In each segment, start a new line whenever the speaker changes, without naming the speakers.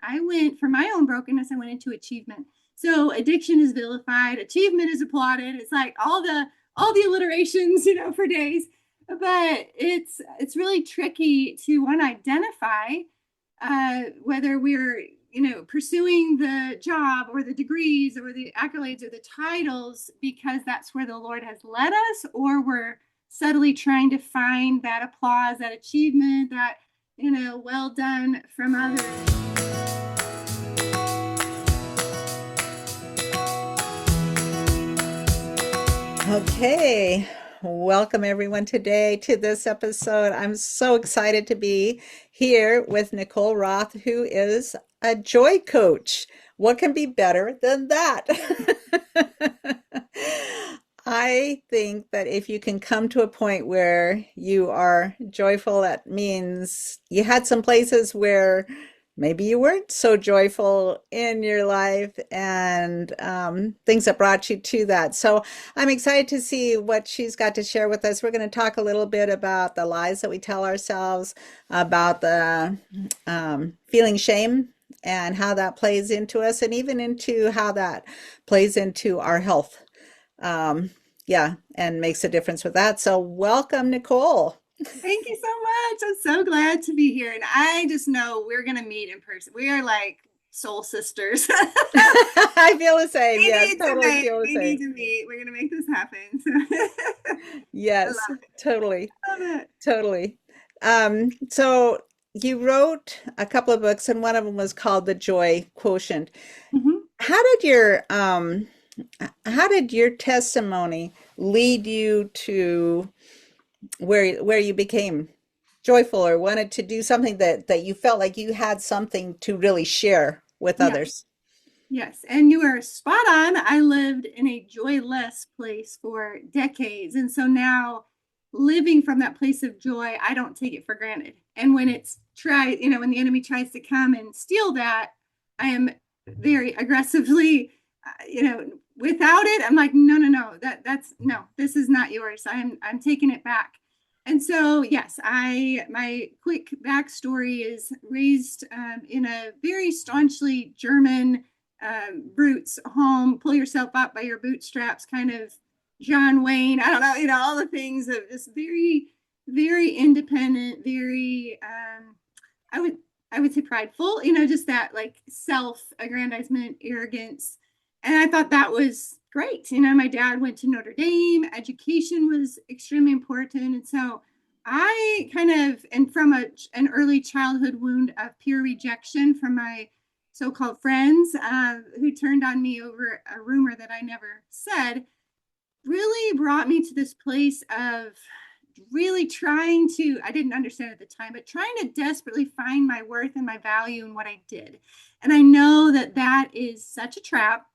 I went from my own brokenness, I went into achievement. So addiction is vilified, achievement is applauded. It's like all the alliterations, for days. But it's really tricky to one identify whether we're pursuing the job or the degrees or the accolades or the titles because that's where the Lord has led us, or we're subtly trying to find that applause, that achievement, that well done from others.
Okay, welcome everyone today to this episode. I'm so excited to be here with Nicole Roth, who is a joy coach. What can be better than that? I think that if you can come to a point where you are joyful, that means you had some places where maybe you weren't so joyful in your life and things that brought you to that. So I'm excited to see what she's got to share with us. We're going to talk a little bit about the lies that we tell ourselves, about the feeling shame and how that plays into us, and even into how that plays into our health. Yeah, and makes a difference with that. So welcome, Nicole.
Thank you so much. I'm so glad to be here. And I just know we're going to meet in person. We are like soul sisters.
I feel the same.
We
Yes,
need to
totally
meet.
feel the
We need
same.
to meet. We're going to make this happen. I
Yes,
love it.
totally,
I love it.
totally. So you wrote a couple of books, and one of them was called The Joy Quotient.
Mhm.
How did your testimony lead you to where you became joyful or wanted to do something that you felt like you had something to really share with
Yeah.
others?
Yes. And you are spot on. I lived in a joyless place for decades. And so now living from that place of joy, I don't take it for granted. And when when the enemy tries to come and steal that, I am very aggressively, without it, I'm like, no, no, no, that's no, this is not yours. I'm taking it back. And so, yes, my quick backstory is raised in a very staunchly German roots home, pull yourself up by your bootstraps, kind of John Wayne. I don't know, all the things of just very, very independent, very, I would, I would say prideful, just that like self-aggrandizement, arrogance. And I thought that was great. My dad went to Notre Dame, education was extremely important. And so I kind of, and from an early childhood wound of peer rejection from my so-called friends who turned on me over a rumor that I never said, really brought me to this place of really trying to, I didn't understand at the time, but trying to desperately find my worth and my value in what I did. And I know that that is such a trap.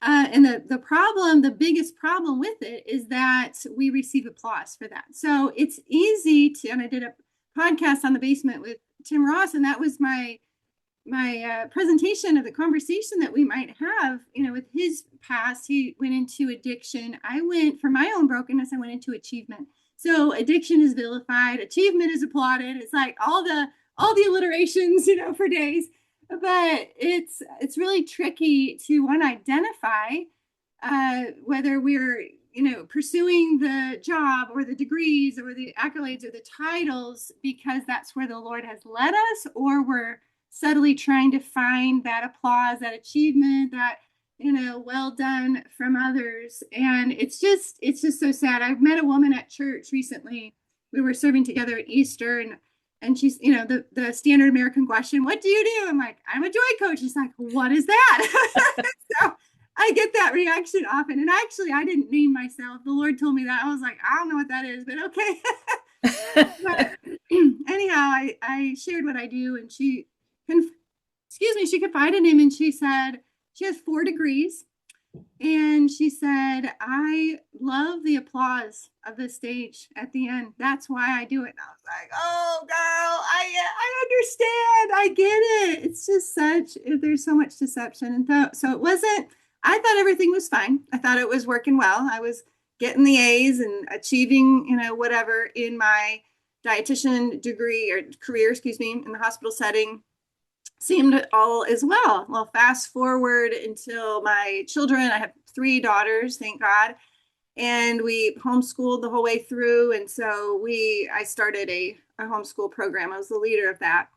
And the biggest problem with it is that we receive applause for that. So it's easy to, and I did a podcast on the basement with Tim Ross, and that was my presentation of the conversation that we might have, with his past. He went into addiction. I went from my own brokenness, I went into achievement. So addiction is vilified, achievement is applauded. It's like all the alliterations, for days. But it's really tricky to one identify whether we're pursuing the job or the degrees or the accolades or the titles because that's where the Lord has led us, or we're subtly trying to find that applause, that achievement, that well done from others. And it's just so sad. I've met a woman at church recently. We were serving together at Easter, and she's the standard American question, what do you do? I'm like, I'm a joy coach. She's like, what is that? So I get that reaction often. And actually, I didn't name myself. The Lord told me that. I was like, I don't know what that is, but okay. But anyhow, I shared what I do, and she confided in him, and she said she has 4 degrees, and she said, I love the applause of the stage at the end. That's why I do it. And I was like, oh girl, I understand. I get it. It's just there's so much deception. And so it wasn't, I thought everything was fine. I thought it was working well. I was getting the A's and achieving, whatever in my dietitian degree or career, excuse me, in the hospital setting. seemed all as well. Well, fast forward until my children, I have three daughters, thank God, and we homeschooled the whole way through. And so I started a homeschool program. I was the leader of that.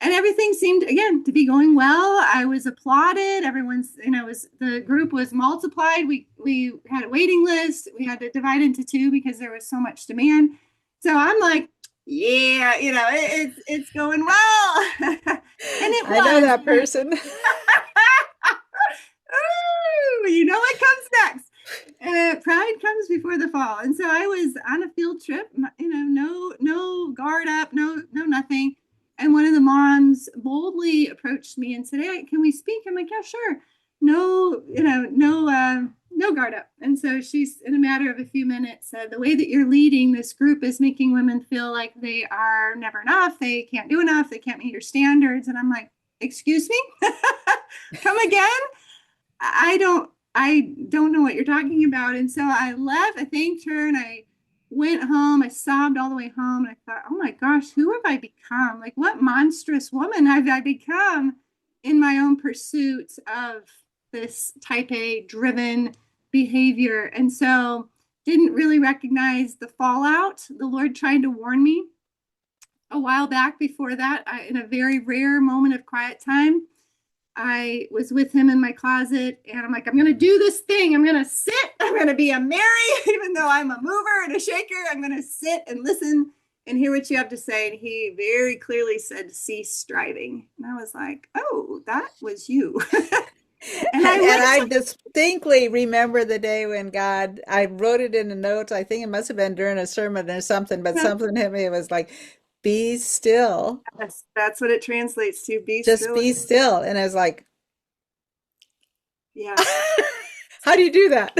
And everything seemed again to be going well. I was applauded. Everyone's, the group was multiplied. We had a waiting list. We had to divide into two because there was so much demand. So I'm like, yeah, it's going well. And it
I know
was.
that person.
Ooh, you know what comes next. Pride comes before the fall. And so I was on a field trip, no guard up, no nothing. And one of the moms boldly approached me and said, "Hey, can we speak?" I'm like, "Yeah, sure." No, no guard up. And so she's, in a matter of a few minutes, said, "The way that you're leading this group is making women feel like they are never enough, they can't do enough, they can't meet your standards." And I'm like, "Excuse me?" Come again? I don't know what you're talking about. And so I left, I thanked her, and I went home. I sobbed all the way home. And I thought, oh my gosh, who have I become? Like, what monstrous woman have I become in my own pursuit of this type A driven behavior? And so didn't really recognize the fallout. The Lord tried to warn me a while back before that, in a very rare moment of quiet time. I was with him in my closet, and I'm like, I'm going to do this thing. I'm going to sit. I'm going to be a Mary, even though I'm a mover and a shaker. I'm going to sit and listen and hear what you have to say. And he very clearly said, "Cease striving." And I was like, oh, that was you.
And I distinctly remember the day when I wrote it in a note. I think it must have been during a sermon or something, but something hit me. It was like, be still.
Yes, that's what it translates to. Be
Just
still.
be still. And I was like,
Yeah.
how do you do that?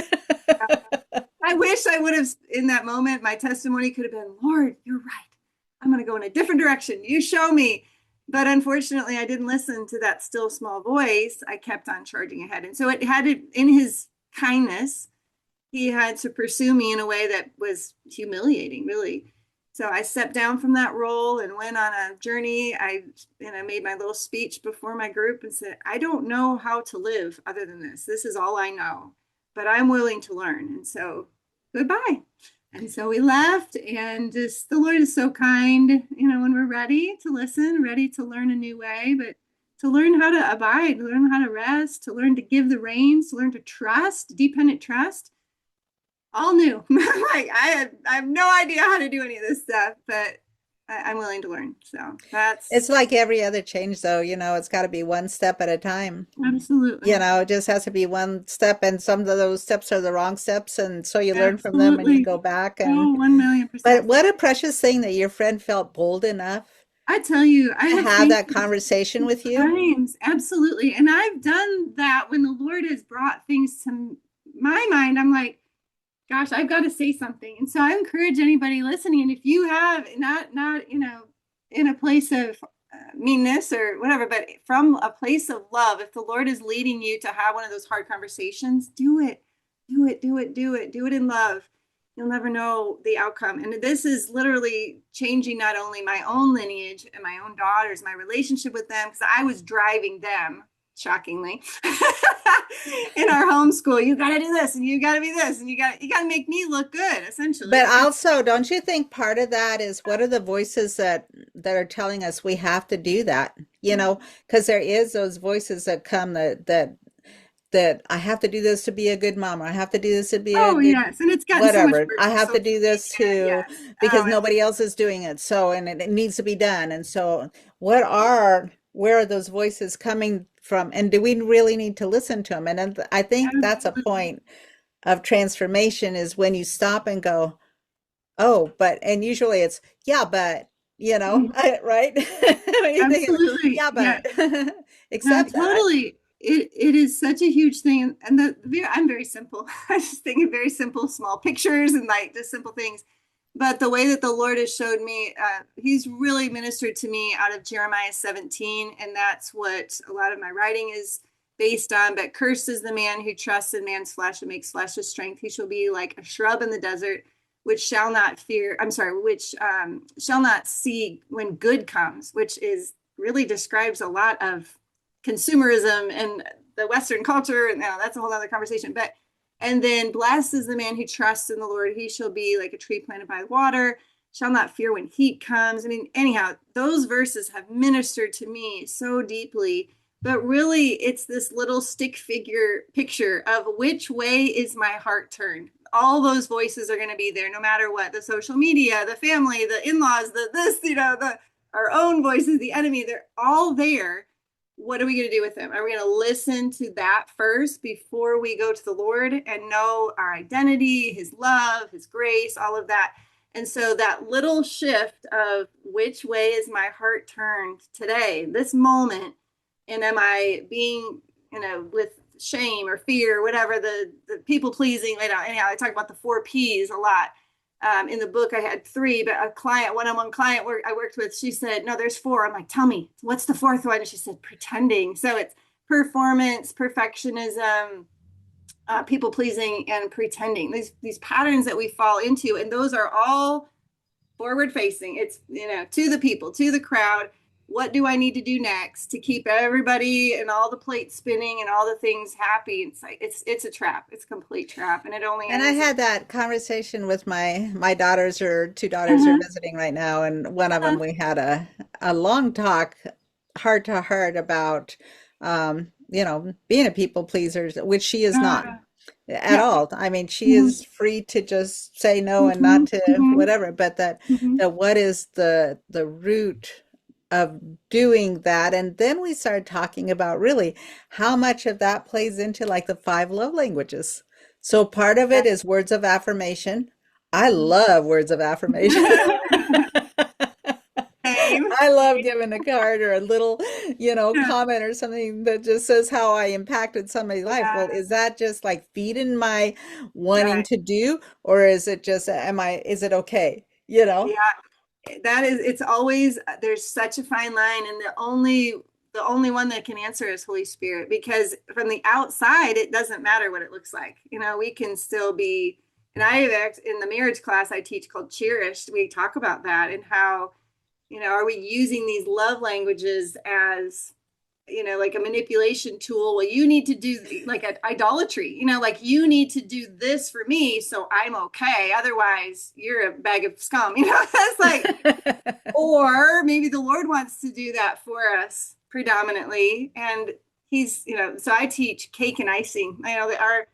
I wish I would have, in that moment, my testimony could have been, "Lord, you're right. I'm going to go in a different direction. You show me." But unfortunately, I didn't listen to that still small voice. I kept on charging ahead. And so it had to, in his kindness, he had to pursue me in a way that was humiliating, really. So I stepped down from that role and went on a journey. I made my little speech before my group and said, "I don't know how to live other than this. This is all I know, but I'm willing to learn." And so goodbye. And so we left, and just the Lord is so kind, when we're ready to listen, ready to learn a new way, but to learn how to abide, to learn how to rest, to learn to give the reins, to learn to trust, dependent trust, all new. Like I have no idea how to do any of this stuff, but I'm willing to learn. So
It's like every other change, though, it's got to be one step at a time.
Absolutely.
It just has to be one step, and some of those steps are the wrong steps, and so you learn from them and
Absolutely.
you go back.
Oh, 1,000,000%.
But what a precious thing that your friend felt bold enough
I tell you, I
to
have
have
seen
that conversation with you.
times, absolutely. And I've done that when the Lord has brought things to my mind. I'm like, gosh, I've got to say something. And so I encourage anybody listening, and if you have not in a place of meanness or whatever, but from a place of love, if the Lord is leading you to have one of those hard conversations, do it. Do it, do it, do it, do it in love. You'll never know the outcome. And this is literally changing not only my own lineage and my own daughters, my relationship with them, because I was driving them, shockingly, in our homeschool. You got to do this, and you got to be this, and you got to make me look good, essentially.
But also, don't you think part of that is what are the voices that are telling us we have to do that? Because there is those voices that come that I have to do this to be a good mom, or I have to do this to be a good
yes, and it's gotten so much
whatever.
worse.
I have to do this to
Yes.
because nobody else is doing it. So, and it needs to be done. And so, where are those voices coming from? And do we really need to listen to them? And I think that's a point of transformation is when you stop and go, oh, and usually it's, yeah, but, right?
Absolutely.
Yeah, but
No,
accept that.
totally. It is such a huge thing. And I'm very simple. I just think of very simple, small pictures and like just simple things. But the way that the Lord has showed me, he's really ministered to me out of Jeremiah 17. And that's what a lot of my writing is based on. But cursed is the man who trusts in man's flesh and makes flesh his strength. He shall be like a shrub in the desert, which shall not fear, which shall not see when good comes, which is really describes a lot of consumerism and the Western culture. And now that's a whole other conversation. But and then blessed is the man who trusts in the Lord. He shall be like a tree planted by water, shall not fear when heat comes. I mean, anyhow, those verses have ministered to me so deeply. But really, it's this little stick figure picture of which way is my heart turned. All those voices are going to be there no matter what, the social media, the family, the in-laws, the this, the our own voices, the enemy, they're all there. What are we going to do with them? Are we going to listen to that first before we go to the Lord and know our identity, his love, his grace, all of that? And so that little shift of which way is my heart turned today, this moment, and am I being, with shame or fear, or whatever, the people pleasing, anyhow, I talk about the 4 Ps a lot. In the book, I had 3, but a client, one-on-one client I worked with, she said, no, there's 4. I'm like, tell me, what's the 4th one? And she said, pretending. So it's performance, perfectionism, people pleasing, and pretending. These patterns that we fall into, and those are all forward facing. It's, to the people, to the crowd. What do I need to do next to keep everybody and all the plates spinning and all the things happy? It's like it's a trap. It's a complete trap, and it only
And I
ends.
had that conversation with my daughters, or 2 daughters are
Uh-huh,
visiting right now, and one of them
uh-huh,
we had a long talk, heart to heart about being a people pleaser, which she is not at
yeah.
all. I mean, she
Mm-hmm,
is free to just say no and
mm-hmm,
not to
mm-hmm,
whatever, but that
mm-hmm.
that what is the root of doing that? And then we started talking about really how much of that plays into like the 5 love languages. So part of it is words of affirmation. I love words of affirmation.
Same.
I love giving a card or a little,
Yeah.
comment or something that just says how I impacted somebody's life. Well,
Yeah.
is that just like feeding my wanting
Right.
to do, or is it just, is it okay? You know?
Yeah. That is, it's always, there's such a fine line, and the only one that can answer is Holy Spirit, because from the outside it doesn't matter what it looks like. We can still be. And in the marriage class I teach called Cherished, we talk about that and how, are we using these love languages as, like a manipulation tool? Well, you need to do like an idolatry, like you need to do this for me so I'm okay. Otherwise, you're a bag of scum. It's like, or maybe the Lord wants to do that for us predominantly. And so I teach cake and icing. I know that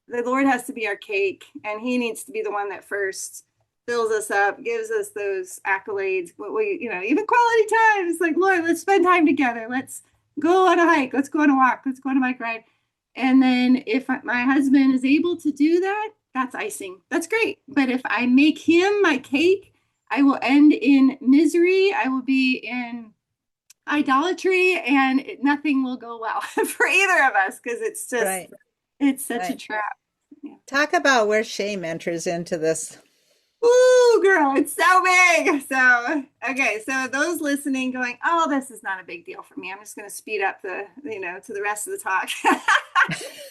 the Lord has to be our cake, and he needs to be the one that first fills us up, gives us those accolades. But even quality time. It's like, Lord, let's spend time together. Let's go on a hike. Let's go on a walk. Let's go on a bike ride. And then if my husband is able to do that, that's icing. That's great. But if I make him my cake, I will end in misery. I will be in idolatry, and nothing will go well for either of us, because
Right,
it's such a
right.
trap. Yeah.
Talk about where shame enters into this.
Ooh, girl, it's so big. So, okay. So those listening going, oh, this is not a big deal for me. I'm just going to speed up to the rest of the talk.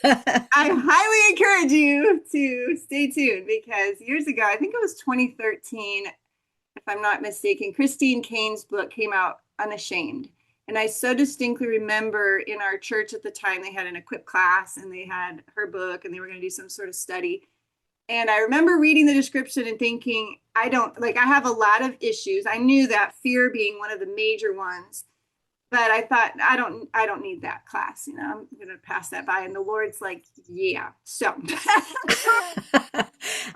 I highly encourage you to stay tuned, because years ago, I think it was 2013, if I'm not mistaken, Christine Cain's book came out, Unashamed. And I so distinctly remember in our church at the time, they had an equip class and they had her book and they were going to do some sort of study. And I remember reading the description and thinking, I have a lot of issues. I knew that, fear being one of the major ones, but I thought, I don't need that class. I'm going to pass that by. And the Lord's like, yeah, so we're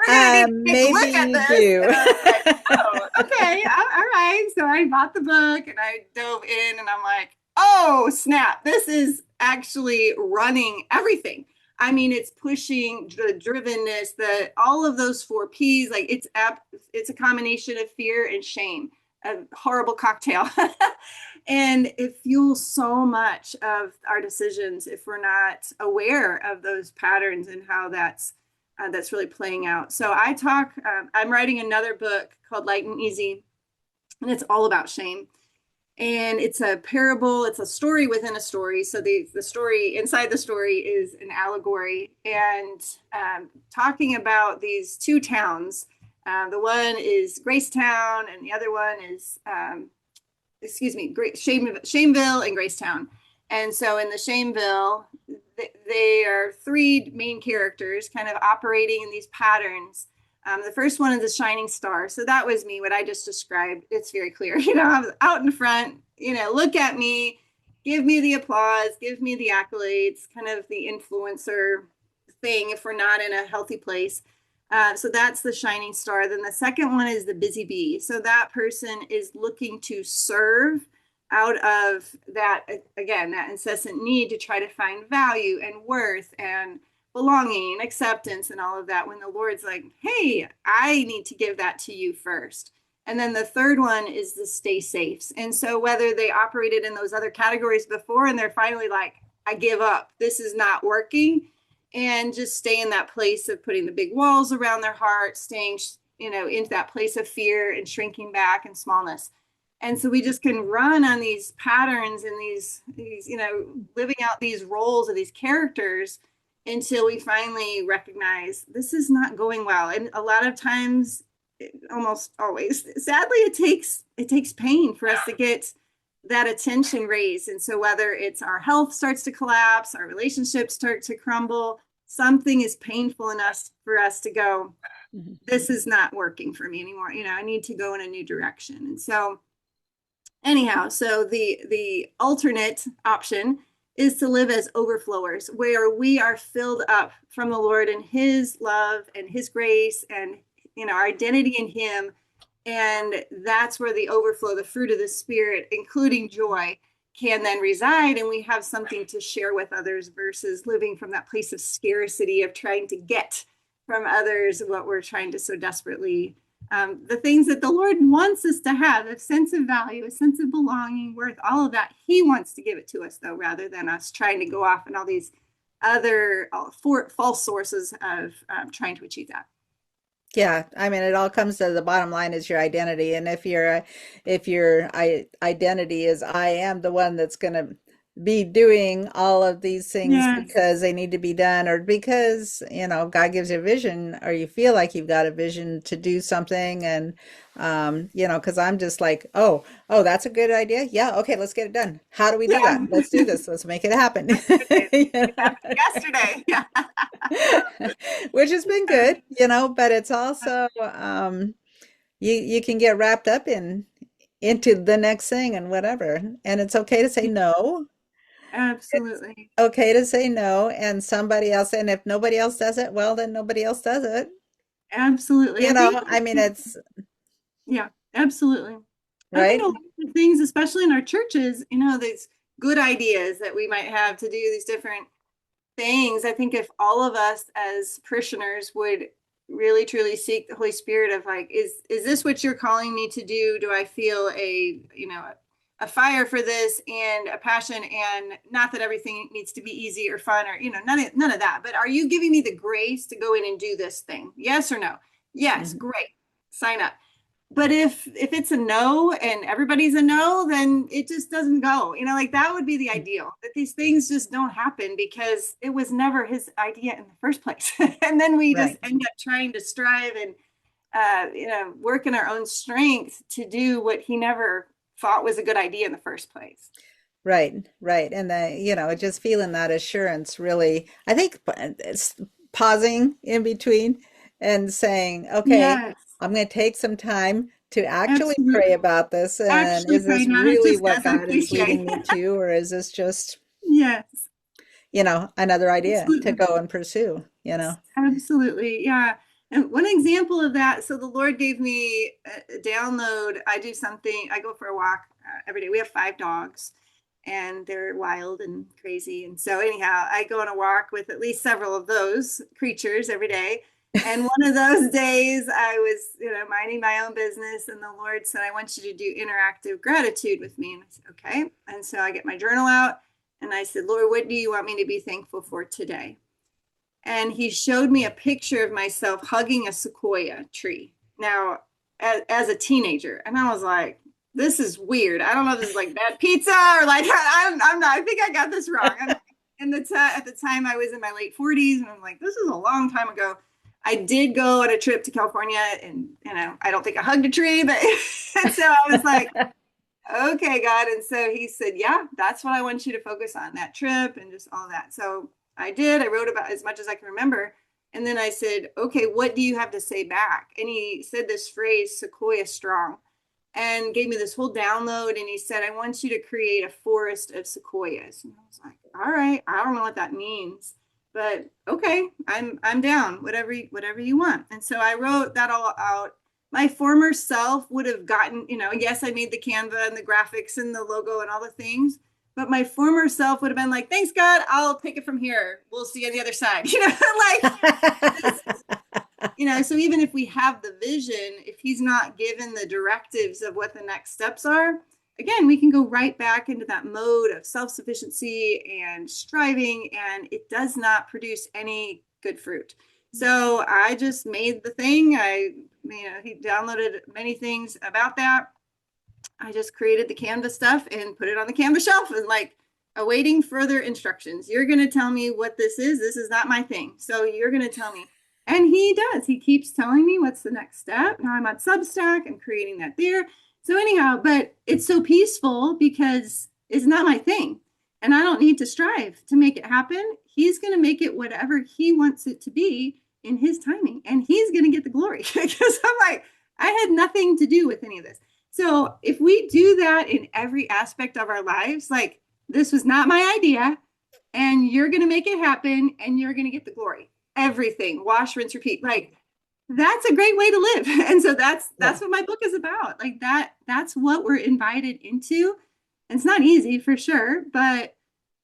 going to need to take a
Maybe
look at
you
this.
do.
And I was like, oh, okay. All right. So I bought the book and I dove in, and I'm like, oh, snap. This is actually running everything. I mean, it's pushing the drivenness, all of those 4 Ps. Like it's a combination of fear and shame, a horrible cocktail. And it fuels so much of our decisions if we're not aware of those patterns and how that's really playing out. So I'm writing another book called Light and Easy, and it's all about shame. And it's a parable, it's a story within a story. So the story inside the story is an allegory, and talking about these 2 towns. The one is Gracetown, and the other one is excuse me, Shameville and Gracetown. And so in the Shameville, they are three main characters kind of operating in these patterns. The first one is the shining star. So that was me, what I just described. It's very clear. I was out in front, look at me, give me the applause, give me the accolades, kind of the influencer thing if we're not in a healthy place. So that's the shining star. Then the second one is the busy bee. So that person is looking to serve out of that, again, that incessant need to try to find value and worth and belonging and acceptance and all of that, when the Lord's like, hey, I need to give that to you first. And then the third one is the stay safes. And so whether they operated in those other categories before and they're finally like, I give up, this is not working, and just stay in that place of putting the big walls around their heart, staying, into that place of fear and shrinking back and smallness. And so we just can run on these patterns and these, living out these roles of these characters until we finally recognize this is not going well. And a lot of times, almost always, sadly, it takes pain for us to get that attention raised. And so whether it's our health starts to collapse, our relationships start to crumble, something is painful enough for us to go, this is not working for me anymore. I need to go in a new direction. And so anyhow, so the alternate option is to live as overflowers, where we are filled up from the Lord and his love and his grace and, our identity in him. And that's where the overflow, the fruit of the Spirit, including joy, can then reside. And we have something to share with others versus living from that place of scarcity, of trying to get from others what we're trying to so desperately, the things that the Lord wants us to have, a sense of value, a sense of belonging, worth, all of that. He wants to give it to us, though, rather than us trying to go off in all these other false sources of trying to achieve that.
Yeah, I mean, it all comes to the bottom line is your identity. And if your identity is I am the one that's going to be doing all of these things
Yes.
because they need to be done, or because, God gives you a vision, or you feel like you've got a vision to do something. And, because I'm just like, oh, that's a good idea. Yeah. Okay. Let's get it done. How do we do that?
Yeah.
Let's do this. Let's make it happen.
It happened yesterday. Yeah.
Which has been good, but it's also, you can get wrapped up into the next thing and whatever. And it's okay to say no. It's
Absolutely.
okay to say no, and somebody else, and if nobody else does it, well, then nobody else does it.
Absolutely.
I mean, it's
Yeah, absolutely. I think
right.
a lot of things, especially in our churches, these good ideas that we might have to do these different things. I think if all of us as parishioners would really truly seek the Holy Spirit of like, is this what you're calling me to do? Do I feel a fire for this and a passion, and not that everything needs to be easy or fun or, none of that, but are you giving me the grace to go in and do this thing? Yes or no? Yes,
Mhm.
great. Sign up. But if it's a no and everybody's a no, then it just doesn't go. Like that would be the ideal, that these things just don't happen because it was never his idea in the first place. And then we just
Right.
end up trying to strive and work in our own strength to do what he never thought was a good idea in the first place.
Right, right. And just feeling that assurance really, I think it's pausing in between and saying, okay,
Yes,
I'm going to take some time to actually pray
absolutely.
about this. And
Actually
is
pray,
this
not
really
just
what
as a
God is
cliche.
leading me to? Or is this just,
Yes,
another idea to
absolutely.
go and pursue,
Absolutely. Yeah. And one example of that, so the Lord gave me a download. I do something, I go for a walk every day. We have 5 dogs and they're wild and crazy. And so, anyhow, I go on a walk with at least several of those creatures every day. And one of those days, I was, minding my own business, and the Lord said, "I want you to do interactive gratitude with me." And I said, "Okay." And so I get my journal out, and I said, "Lord, what do you want me to be thankful for today?" And he showed me a picture of myself hugging a sequoia tree. Now, as a teenager, and I was like, "This is weird. I don't know if this is like bad pizza or like I'm not. I think I got this wrong." At the time, I was in my late 40s, and I'm like, "This is a long time ago." I did go on a trip to California, and I don't think I hugged a tree, but and so I was like, Okay, God. And so he said, yeah, that's what I want you to focus on, that trip and just all that. So I did. I wrote about as much as I can remember. And then I said, okay, what do you have to say back? And he said this phrase, Sequoia strong, and gave me this whole download. And he said, I want you to create a forest of sequoias. And I was like, all right, I don't know what that means, but okay, I'm down, whatever you want. And so I wrote that all out. My former self would have gotten, yes, I made the Canva and the graphics and the logo and all the things, but my former self would have been like, thanks, God, I'll take it from here. We'll see you on the other side. Like this, so even if we have the vision, if he's not given the directives of what the next steps are, again, we can go right back into that mode of self-sufficiency and striving, and it does not produce any good fruit. So I just made the thing. He downloaded many things about that. I just created the Canva stuff and put it on the Canva shelf and like awaiting further instructions. You're going to tell me what this is. This is not my thing. So you're going to tell me. And he does. He keeps telling me what's the next step. Now I'm on Substack and creating that there. So anyhow, but it's so peaceful because it's not my thing. And I don't need to strive to make it happen. He's going to make it whatever he wants it to be in his timing. And he's going to get the glory because I'm like, I had nothing to do with any of this. So if we do that in every aspect of our lives, like this was not my idea, and you're going to make it happen and you're going to get the glory. Everything, wash, rinse, repeat. Like that's a great way to live. And so that's what my book is about. Like that's what we're invited into. And it's not easy for sure, but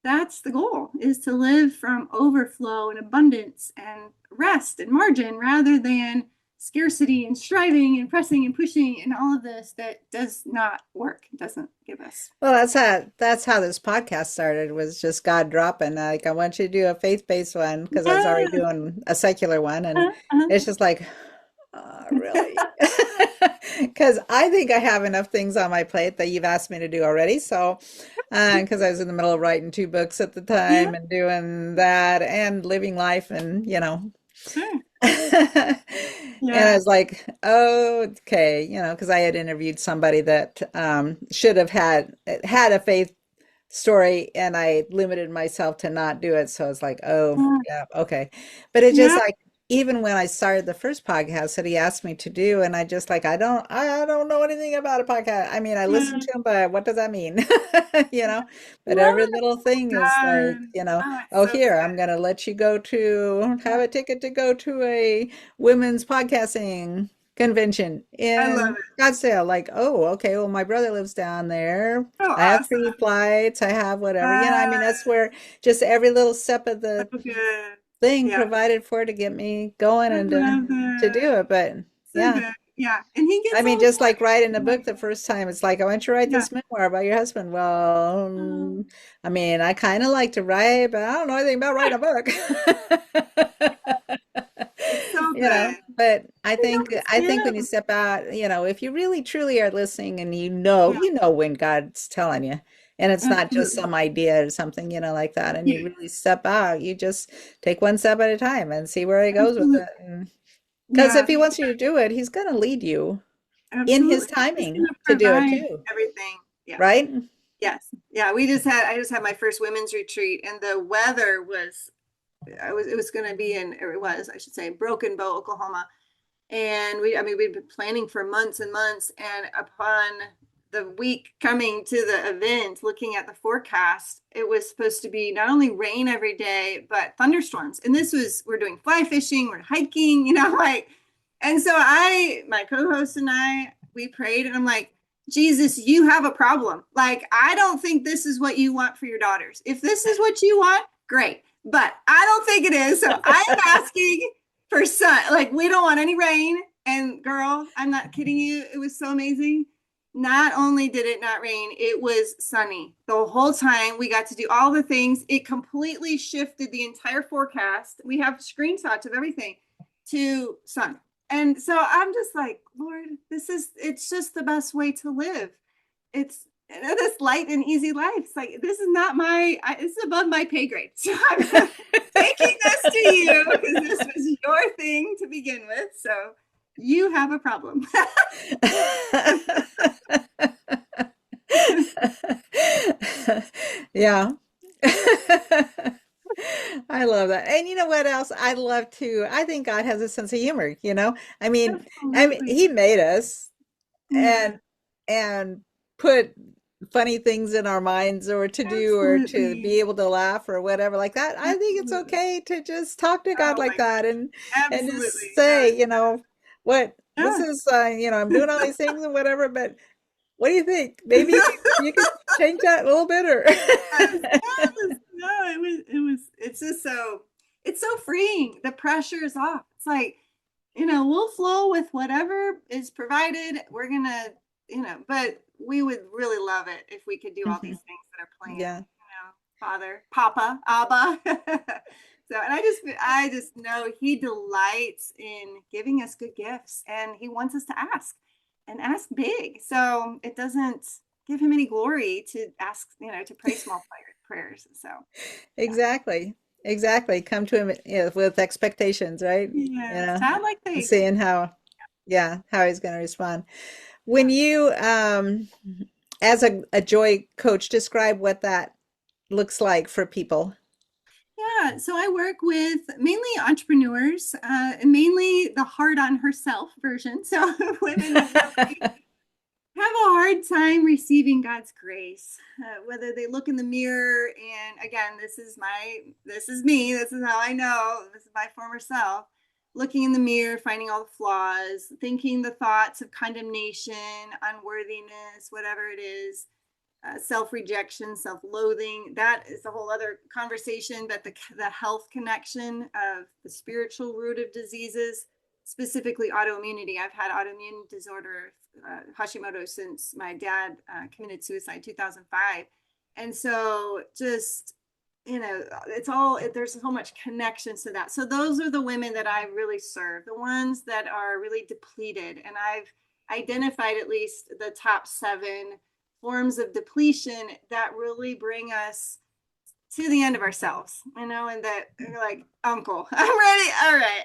that's the goal, is to live from overflow and abundance and rest and margin rather than scarcity and striving and pressing and pushing and all of this that does not work, doesn't give us.
Well, that's how this podcast started, was just God dropping. Like, I want you to do a faith-based one because I was
Yeah.
already doing a secular one, and
Uh-huh.
it's just like, really? Because I think I have enough things on my plate that you've asked me to do already. So, because I was in the middle of writing 2 books at the
Yeah.
time and doing that and living life, and
Sure.
And I
Yeah.
was like, oh, okay, because I had interviewed somebody that should have had a faith story, and I limited myself to not do it. So I was like, oh,
Yeah.
yeah, okay. But it just
Yeah.
like, even when I started the first podcast that he asked me to do, and I just like, I don't know anything about a podcast. I mean, I listened
Yeah.
to him, but what does that mean? You know, but
Love
every
it.
little thing is like,
Done. Oh, it's
oh,
so
here, I'm
good.
gonna let you go to have
Yeah.
a ticket to go to a women's podcasting convention
I love
in
it.
Scottsdale. Like, oh, okay, well, my brother lives down there.
So
I have
awesome.
free flights. I have whatever. I
Uh,
mean, that's where just every little step of
so
the
good.
thing
Yeah.
provided for to get me going
I
and
love
to
it.
do it. But
So
yeah,
good. Yeah. And he
I
gets
mean,
all the
just like writing a
glory.
book the first time, it's like, I want you to write
Yeah.
this memoir about your husband. Well,
Oh,
I mean, I kind of like to write, but I don't know anything about writing a book.
it's so good.
But I
You
think
know, it's
I think when you
him.
step out, if you really truly are listening, and
Yeah.
you know when God's telling you, and it's not just
Absolutely.
some idea or something, like that, and you
Yeah.
really step out, you just take one step at a time and see where he goes with
Absolutely.
it. Because
Yeah.
if he wants you to do it, he's going to lead you in his
Absolutely. He's
timing
gonna
to do it
provide
too,
everything. Yeah.
right?
Yes. Yeah. I just had my first women's retreat, and the weather was, it was going to be or it was, I should say, Broken Bow, Oklahoma. And we'd been planning for months and months. And upon the week coming to the event, looking at the forecast, it was supposed to be not only rain every day, but thunderstorms. And we're doing fly fishing, we're hiking, like, and so my co-host and we prayed, and I'm like, Jesus, you have a problem. Like, I don't think this is what you want for your daughters. If this is what you want, great. But I don't think it is. So I am asking for sun. Like, we don't want any rain. And girl, I'm not kidding you. It was so amazing. Not only did it not rain, it was sunny the whole time. We got to do all the things. It completely shifted the entire forecast. We have screenshots of everything to sun. And so I'm just like, Lord, it's just the best way to live. It's this light and easy life. It's like, this is not this is above my pay grade. So I'm taking this to you because this was your thing to begin with. So you have a problem.
Yeah. I love that. And you know what else I love too? I think God has a sense of humor, you know? I mean,
Absolutely.
he made us
Yeah,
and and put funny things in our minds or to do or to
absolutely.
be able to laugh or whatever like that. I think it's
Absolutely.
okay to just talk to God
Oh
like
my
that
gosh.
and just
Absolutely.
say, you know, what this
Yeah.
is I'm doing all these things and whatever, but what do you think? Maybe you could change that a little bit or
Yes, yes. No, it's just it's so freeing. The pressure is off. It's like, we'll flow with whatever is provided. We're gonna, but we would really love it if we could do all these
Mhm.
things that are planned,
Yeah,
Father, Papa, Abba. So, and I just know he delights in giving us good gifts, and he wants us to ask and ask big. So it doesn't give him any glory to ask, to pray small prayers. So, yeah.
exactly. Exactly. Come to him, with expectations, right?
Yes, childlike
And
faith.
seeing how he's going to respond. When
Yeah.
you, as a joy coach, describe what that looks like for people.
Yeah, so I work with mainly entrepreneurs, and mainly the hard on herself version. So women that really have a hard time receiving God's grace, whether they look in the mirror and again, this is me, this is how I know, this is my former self, looking in the mirror, finding all the flaws, thinking the thoughts of condemnation, unworthiness, whatever it is, self-rejection, self-loathing. That is a whole other conversation, but the health connection of the spiritual root of diseases, specifically autoimmunity. I've had autoimmune disorder, Hashimoto, since my dad committed suicide 2005. And so just, there's so much connections to that. So those are the women that I really serve, the ones that are really depleted. And I've identified at least the top 7 forms of depletion that really bring us to the end of ourselves, and that you're like, uncle, I'm ready. All right.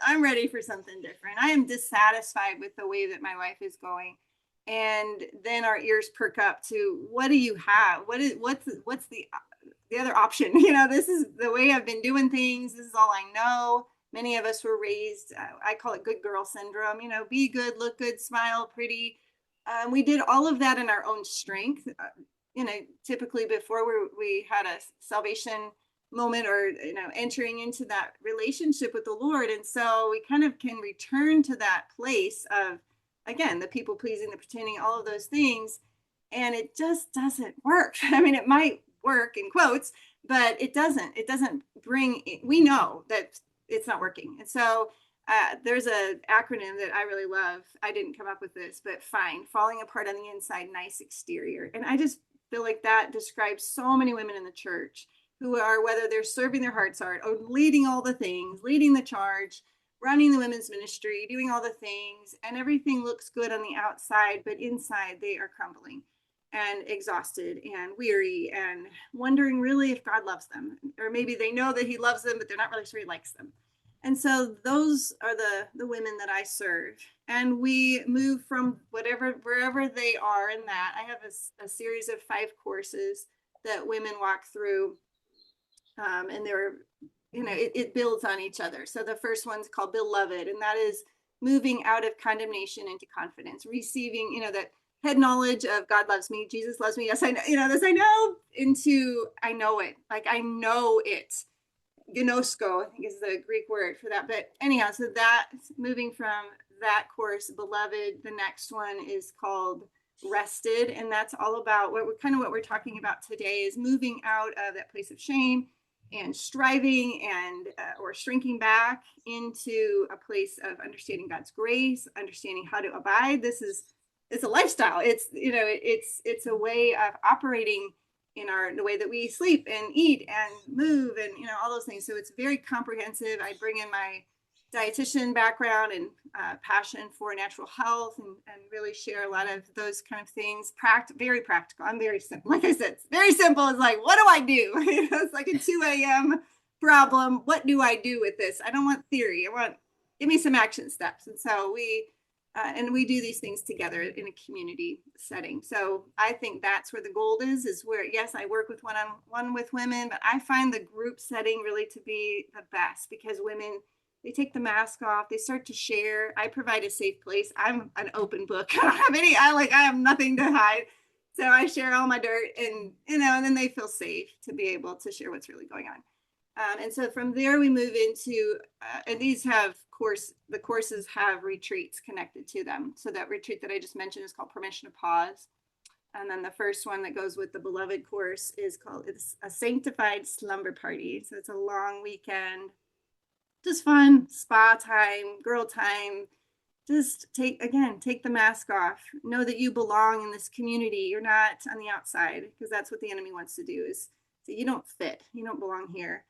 I'm ready for something different. I am dissatisfied with the way that my life is going. And then our ears perk up to, what do you have? What's the other option? This is the way I've been doing things. This is all I know. Many of us were raised, I call it good girl syndrome, be good, look good, smile, pretty. We did all of that in our own strength. Typically before we had a salvation moment or, entering into that relationship with the Lord. And so we kind of can return to that place of, again, the people pleasing, the pretending, all of those things. And it just doesn't work. I mean, it might work in quotes, but it doesn't bring, we know that it's not working. And so there's an acronym that I really love. I didn't come up with this, but FINE, falling apart on the inside, nice exterior. And I just feel like that describes so many women in the church who are, whether they're serving their heart's art or leading all the things, leading the charge, running the women's ministry, doing all the things, and everything looks good on the outside, but inside they are crumbling and exhausted and weary and wondering really if God loves them. Or maybe they know that he loves them, but they're not really sure he likes them. And so those are the women that I serve. And we move from wherever they are in that. I have a series of 5 courses that women walk through. And they're, it builds on each other. So the first one's called Beloved, and that is moving out of condemnation into confidence, receiving, that head knowledge of God loves me, Jesus loves me, yes I know, this I know, into I know it, like I know it. Gnosko, I think is the Greek word for that. But anyhow, so that, moving from that course, Beloved, the next one is called Rested, and that's all about what we're talking about today, is moving out of that place of shame and striving and or shrinking back into a place of understanding God's grace, understanding how to abide. It's a lifestyle. It's a way of operating in the way that we sleep and eat and move and all those things. So it's very comprehensive. I bring in my dietitian background and passion for natural health, and really share a lot of those kind of things. Very practical. I'm very simple. Like I said, it's very simple. It's like, what do I do? It's like a 2 a.m. problem. What do I do with this? I don't want theory. Give me some action steps. And so we and we do these things together in a community setting. So I think that's where the gold is where, yes, I work with one-on-one with women, but I find the group setting really to be the best, because women, they take the mask off, they start to share. I provide a safe place. I'm an open book. I don't have I have nothing to hide. So I share all my dirt, and, and then they feel safe to be able to share what's really going on. And so from there we move into, and these have the courses have retreats connected to them. So that retreat that I just mentioned is called Permission to Pause. And then the first one that goes with the Beloved course is called, it's a Sanctified Slumber Party. So it's a long weekend, just fun, spa time, girl time. Just take the mask off. Know that you belong in this community. You're not on the outside, because that's what the enemy wants to do, is so you don't fit, you don't belong here.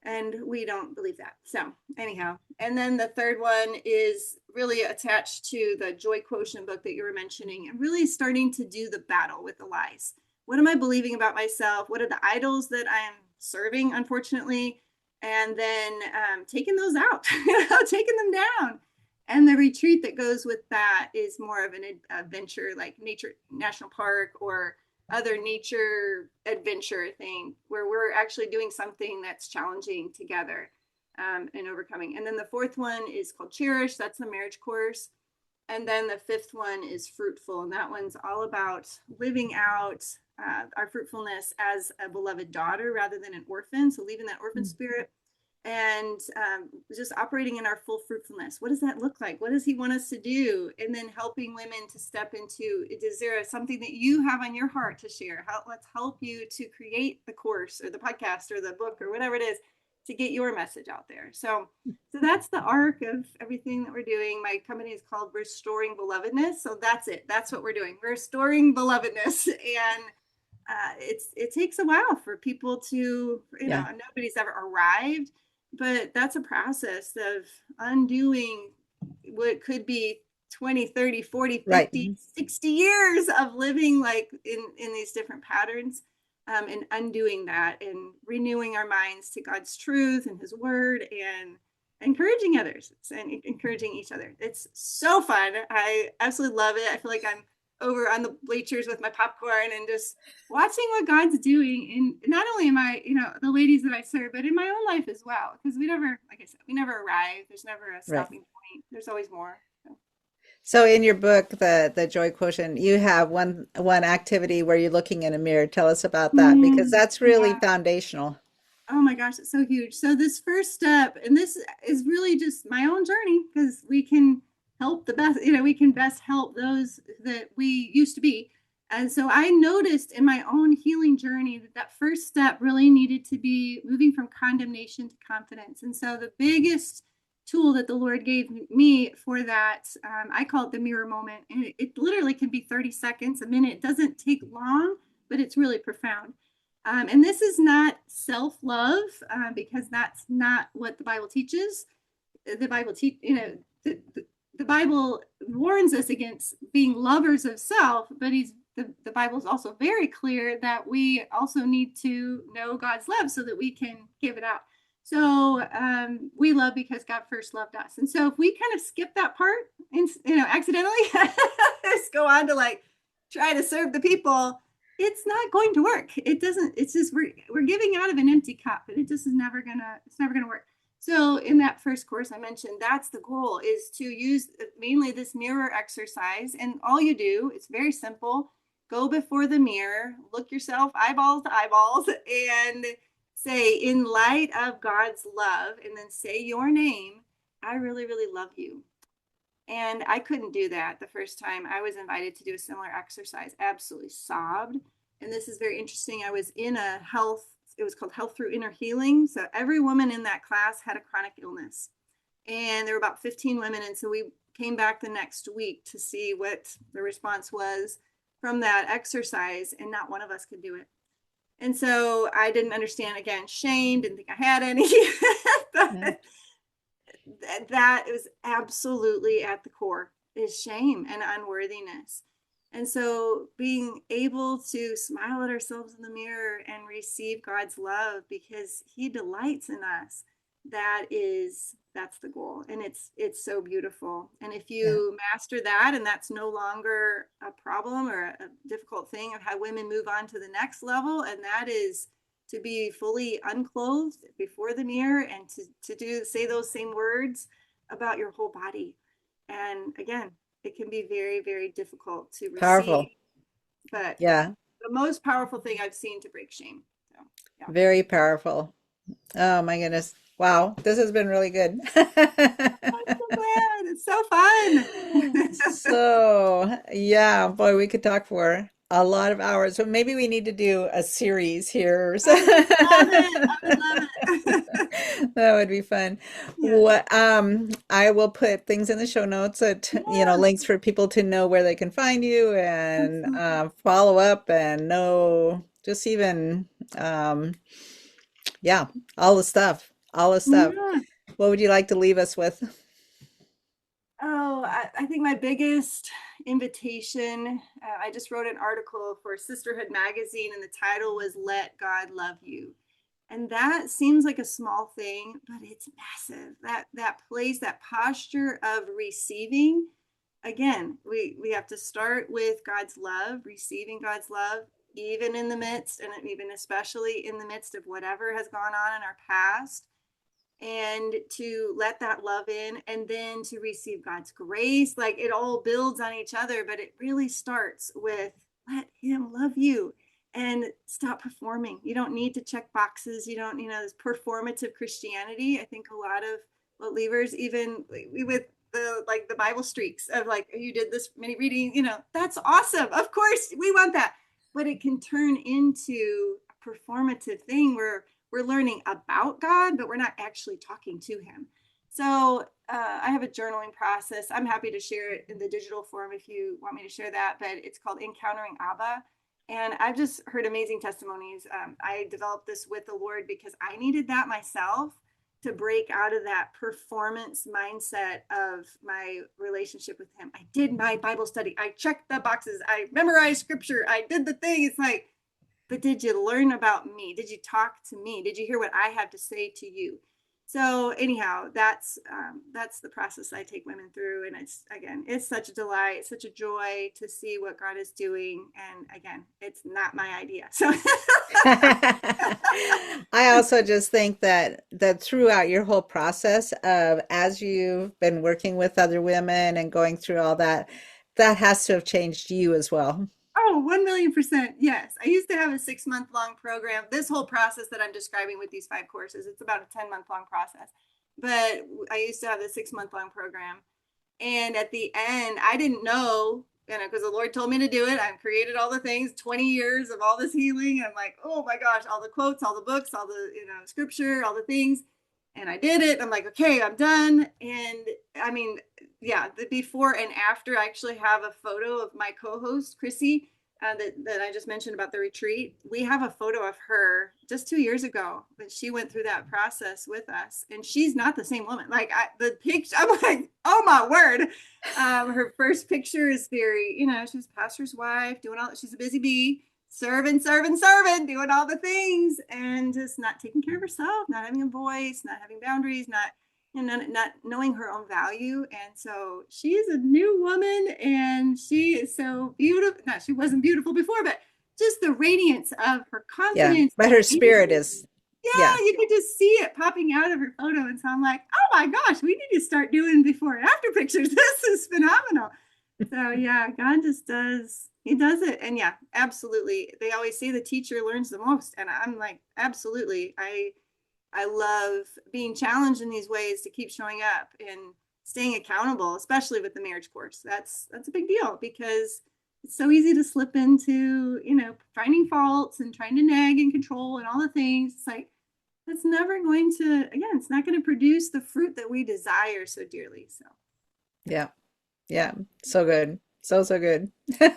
And we don't believe that. So anyhow, and then the third one is really attached to the Joy Quotient book that you were mentioning, and really starting to do the battle with the lies. What am I believing about myself? What are the idols that I am serving, unfortunately? And then taking those out, taking them down. And the retreat that goes with that is more of an adventure, like nature, national park, or other nature adventure thing, where we're actually doing something that's challenging together, and overcoming. And then the fourth one is called Cherish. That's the marriage course. And then the fifth one is Fruitful. And that one's all about living out our fruitfulness as a beloved daughter rather than an orphan. So leaving that orphan spirit, and just operating in our full fruitfulness. What does that look like? What does he want us to do? And then helping women to step into, is there something that you have on your heart to share? Let's help you to create the course or the podcast or the book or whatever it is, to get your message out there. So that's the arc of everything that we're doing. My company is called Restoring Belovedness. So that's it. That's what we're doing. We're restoring belovedness. And it takes a while for people to, nobody's ever arrived, but that's a process of undoing what could be 20, 30, 40, 50,
Right.
60 years of living like in these different patterns, and undoing that and renewing our minds to God's truth and his word, and encouraging others and encouraging each other. It's so fun. I absolutely love it. I feel like I'm over on the bleachers with my popcorn and just watching what God's doing. And not only in my, the ladies that I serve, but in my own life as well. Because we never, like I said, we never arrive. There's never a
Right.
stopping point. There's always more. So.
So in your book, the Joy Quotient, you have one activity where you're looking in a mirror. Tell us about that, because that's really
Yeah.
foundational.
Oh my gosh, it's so huge. So this first step, and this is really just my own journey, because we can help the best, we can best help those that we used to be. And so I noticed in my own healing journey that first step really needed to be moving from condemnation to confidence. And so the biggest tool that the Lord gave me for that, I call it the mirror moment. And it literally can be 30 seconds, a minute. It doesn't take long, but it's really profound. And this is not self-love, because that's not what the Bible teaches. The Bible the Bible warns us against being lovers of self, but the Bible is also very clear that we also need to know God's love so that we can give it out. So we love because God first loved us. And so if we kind of skip that part and, accidentally just go on to like try to serve the people, it's not going to work. It doesn't, it's just, we're giving out of an empty cup, and it just is never gonna work. So in that first course I mentioned, that's the goal, is to use mainly this mirror exercise. And all you do, it's very simple. Go before the mirror, look yourself eyeballs to eyeballs, and say, in light of God's love, and then say your name. I really, really love you. And I couldn't do that the first time I was invited to do a similar exercise. Absolutely sobbed. And this is very interesting. I was in it was called Health Through Inner Healing. So every woman in that class had a chronic illness. And there were about 15 women. And so we came back the next week to see what the response was from that exercise. And not one of us could do it. And so I didn't understand, again, shame, didn't think I had any.
Yeah.
That is absolutely at the core, is shame and unworthiness. And so being able to smile at ourselves in the mirror and receive God's love, because he delights in us, that's the goal. And it's so beautiful. And if you master that, and that's no longer a problem or a difficult thing, of how women move on to the next level, and that is to be fully unclothed before the mirror and to say those same words about your whole body. And again, it can be very, very difficult to receive,
Powerful.
but
Yeah.
the most powerful thing I've seen to break shame. So, yeah.
Very powerful. Oh my goodness. Wow. This has been really good.
I'm so glad. It's so fun.
So, yeah, boy, we could talk for a lot of hours. So maybe we need to do a series here.
I would love it. I would love it.
That would be fun.
Yeah.
What I will put things in the show notes that
Yeah.
links for people to know where they can find you and
Absolutely.
follow up and know just even yeah, all the stuff. All the stuff.
Yeah.
What would you like to leave us with?
Oh, I think my biggest invitation, I just wrote an article for Sisterhood magazine, and the title was Let God Love You. And that seems like a small thing, but it's massive. That place, that posture of receiving. Again, we have to start with God's love, receiving God's love, even in the midst, and even especially in the midst of whatever has gone on in our past, and to let that love in, and then to receive God's grace. Like, it all builds on each other, but it really starts with let him love you and stop performing. You don't need to check boxes. You don't, this performative Christianity. I think a lot of believers, even with the Bible streaks of like, you did this many readings, that's awesome. Of course we want that, but it can turn into a performative thing where we're learning about God, but we're not actually talking to him. So I have a journaling process. I'm happy to share it in the digital form if you want me to share that, but it's called Encountering Abba. And I've just heard amazing testimonies. I developed this with the Lord because I needed that myself to break out of that performance mindset of my relationship with him. I did my Bible study. I checked the boxes. I memorized scripture. I did the thing. It's like, but did you learn about me? Did you talk to me? Did you hear what I have to say to you? So anyhow, that's the process I take women through, and it's such a delight, such a joy to see what God is doing. And again, it's not my idea. So
I also just think that throughout your whole process of as you've been working with other women and going through all that, that has to have changed you as well.
oh, 1,000,000%. Yes. I used to have a 6-month long program. This whole process that I'm describing with these 5 courses, it's about a 10-month long process. But I used to have the 6-month long program. And at the end, I didn't know, because the Lord told me to do it. I've created all the things, 20 years of all this healing. I'm like, oh my gosh, all the quotes, all the books, all the, scripture, all the things. And I did it. I'm like, okay, I'm done. And I mean, yeah, the before and after, I actually have a photo of my co-host, Chrissy, that I just mentioned about the retreat. We have a photo of her just 2 years ago that she went through that process with us, and she's not the same woman. Like, the picture, I'm like, oh my word. Her first picture is very, she's a pastor's wife, doing all. She's a busy bee, serving, doing all the things, and just not taking care of herself, not having a voice, not having boundaries, not not knowing her own value. And so she's a new woman, and she is so beautiful. No, she wasn't beautiful before, but just the radiance of her
Yeah,
confidence.
but her spirit is,
Yeah,
yeah.
you could just see it popping out of her photo. And so I'm like, oh my gosh, we need to start doing before and after pictures. This is phenomenal. So yeah, God just does, he does it. And yeah, absolutely. They always say the teacher learns the most. And I'm like, absolutely. I love being challenged in these ways to keep showing up and staying accountable, especially with the marriage course. That's a big deal, because it's so easy to slip into, finding faults and trying to nag and control and all the things. It's like, that's never going to, again, it's not going to produce the fruit that we desire so dearly. So
Yeah. Yeah. So good. So, so good. All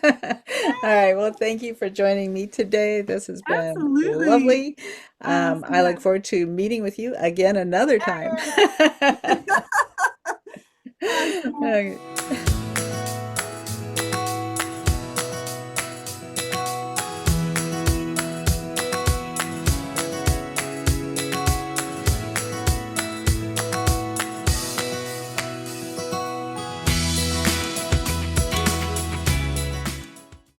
right. Well, thank you for joining me today. This has been
absolutely.
lovely.
So
I
yeah.
look forward to meeting with you again another time.
Awesome.
Okay.